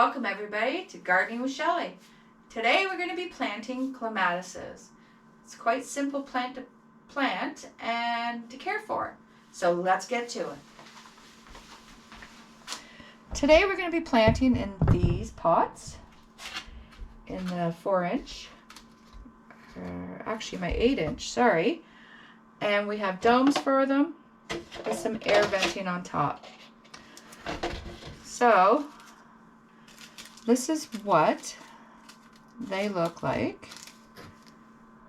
Welcome everybody to Gardening with Shelly. Today we're going to be planting clematises. It's quite simple plant to plant and to care for. So let's get to it. Today we're going to be planting in these pots in the 4-inch, actually my 8-inch, sorry. And we have domes for them with some air venting on top. So this is what they look like.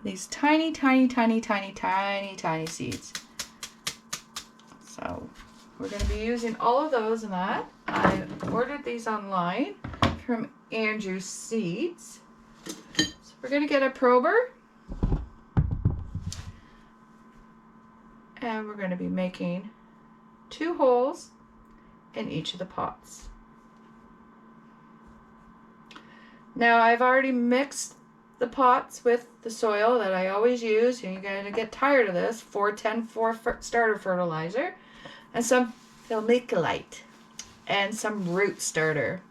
These tiny, tiny, tiny, tiny, tiny, tiny seeds. So we're going to be using all of those in that. I ordered these online from Andrew Seeds. So we're going to get a prober. And we're going to be making 2 holes in each of the pots. Now I've already mixed the pots with the soil that I always use, and you're going to get tired of this, 4-10-4 starter fertilizer, and some vermiculite, and some root starter.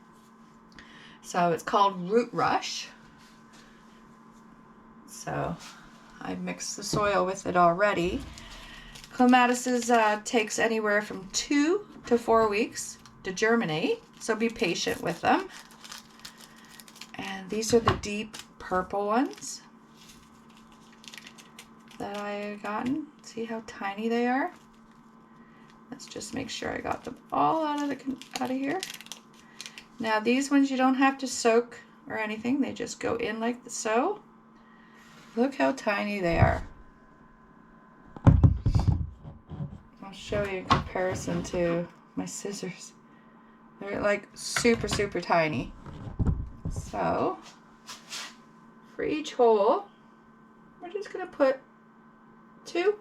So it's called Root Rush. So I mixed the soil with it already. Clamatis takes anywhere from 2 to 4 weeks to germinate, so be patient with them. And these are the deep purple ones that I gotten. See how tiny they are? Let's just make sure I got them all out of here. Now these ones you don't have to soak or anything. They just go in like so. Look how tiny they are. I'll show you in comparison to my scissors. They're like super, super tiny. So for each hole, we're just going to put 2.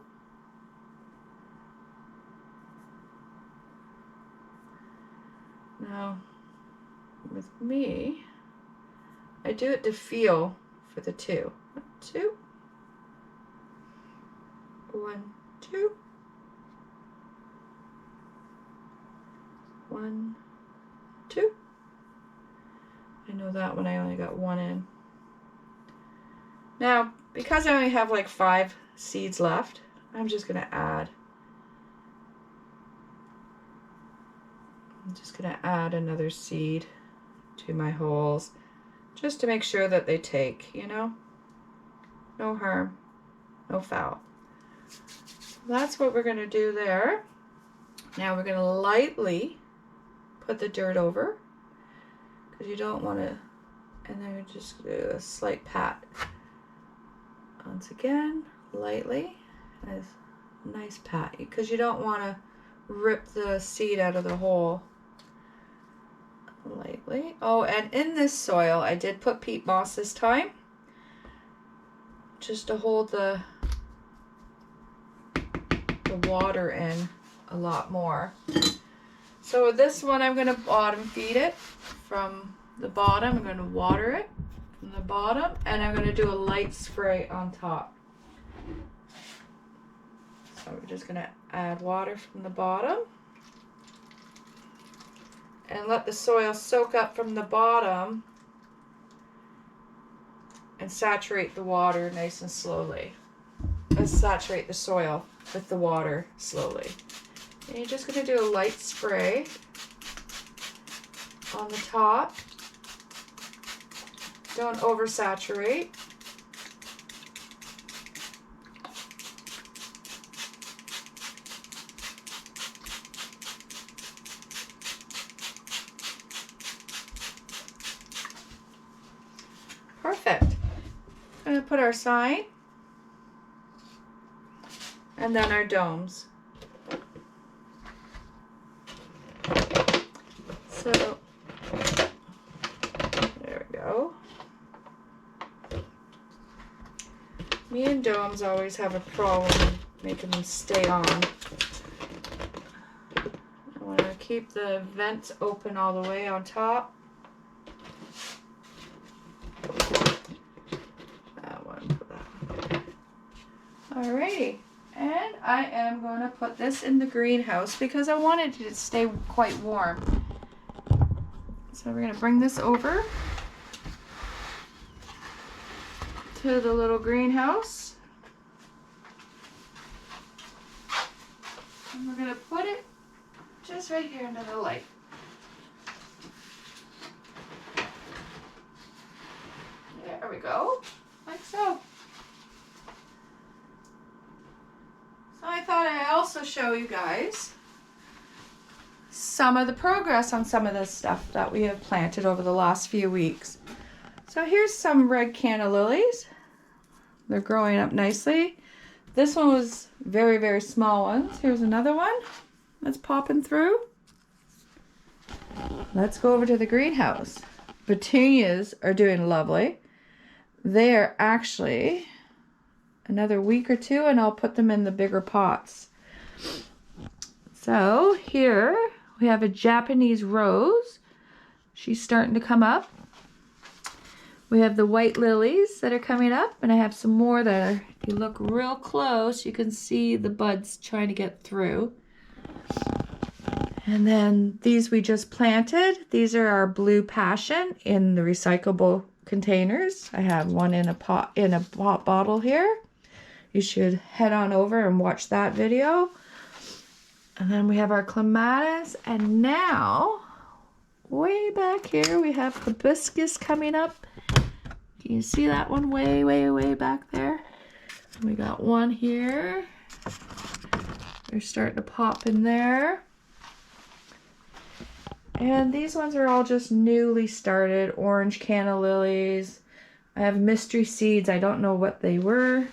Now, with me, I do it to feel for the 2. 2. 1, 2. 1, 2. I know that one I only got 1 in. Now, because I only have like 5 seeds left, I'm just going to add. I'm just going to add another seed to my holes just to make sure that they take, you know. No harm, no foul. That's what we're going to do there. Now we're going to lightly put the dirt over, because you don't want to, and then we just do a slight pat. Once again, lightly, a nice pat, because you don't want to rip the seed out of the hole. Lightly. Oh, and in this soil, I did put peat moss this time, just to hold the water in a lot more. So with this one, I'm going to bottom feed it from the bottom. I'm going to water it from the bottom, and I'm going to do a light spray on top. So we're just going to add water from the bottom and let the soil soak up from the bottom and saturate the water nice and slowly. And saturate the soil with the water slowly. And you're just going to do a light spray on the top. Don't oversaturate. Perfect. I'm going to put our sign and then our domes. So, there we go. Me and domes always have a problem making them stay on. I want to keep the vents open all the way on top. That one, put that one. Alrighty. And I am going to put this in the greenhouse because I want it to stay quite warm. So we're gonna bring this over to the little greenhouse. And we're gonna put it just right here under the light. There we go, like so. So I thought I'd also show you guys some of the progress on some of this stuff that we have planted over the last few weeks. So here's some red canna lilies. They're growing up nicely. This one was very, very small ones. Here's another one that's popping through. Let's go over to the greenhouse. Petunias are doing lovely. They are actually another week or two and I'll put them in the bigger pots. So here we have a Japanese rose. She's starting to come up. We have the white lilies that are coming up, and I have some more that are, if you look real close, you can see the buds trying to get through. And then these we just planted. These are our blue passion in the recyclable containers. I have one in a pot bottle here. You should head on over and watch that video. And then we have our clematis, and now way back here we have hibiscus coming up. Can you see that one way, way, way back there? And we got one here. They're starting to pop in there. And these ones are all just newly started orange canna lilies. I have mystery seeds. I don't know what they were.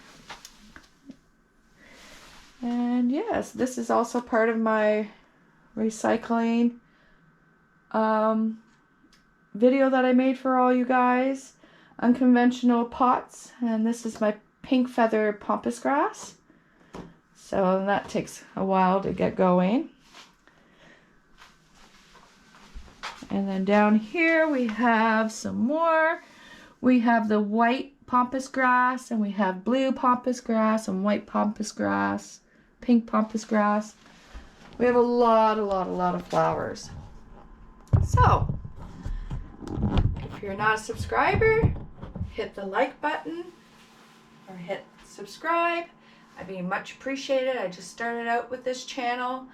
And yes, this is also part of my recycling video that I made for all you guys. Unconventional pots. And this is my pink feather pampas grass. So that takes a while to get going. And then down here we have some more. We have the white pampas grass, and we have blue pampas grass and white pampas grass, pink pampas grass. We have a lot of flowers. So, if you're not a subscriber, hit the like button or hit subscribe. I'd be much appreciated. I just started out with this channel.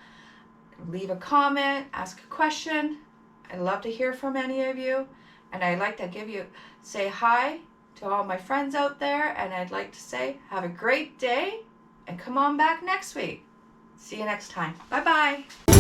Leave a comment, ask a question. I'd love to hear from any of you, and I'd like to say hi to all my friends out there, and I'd like to say have a great day and come on back next week. See you next time. Bye bye.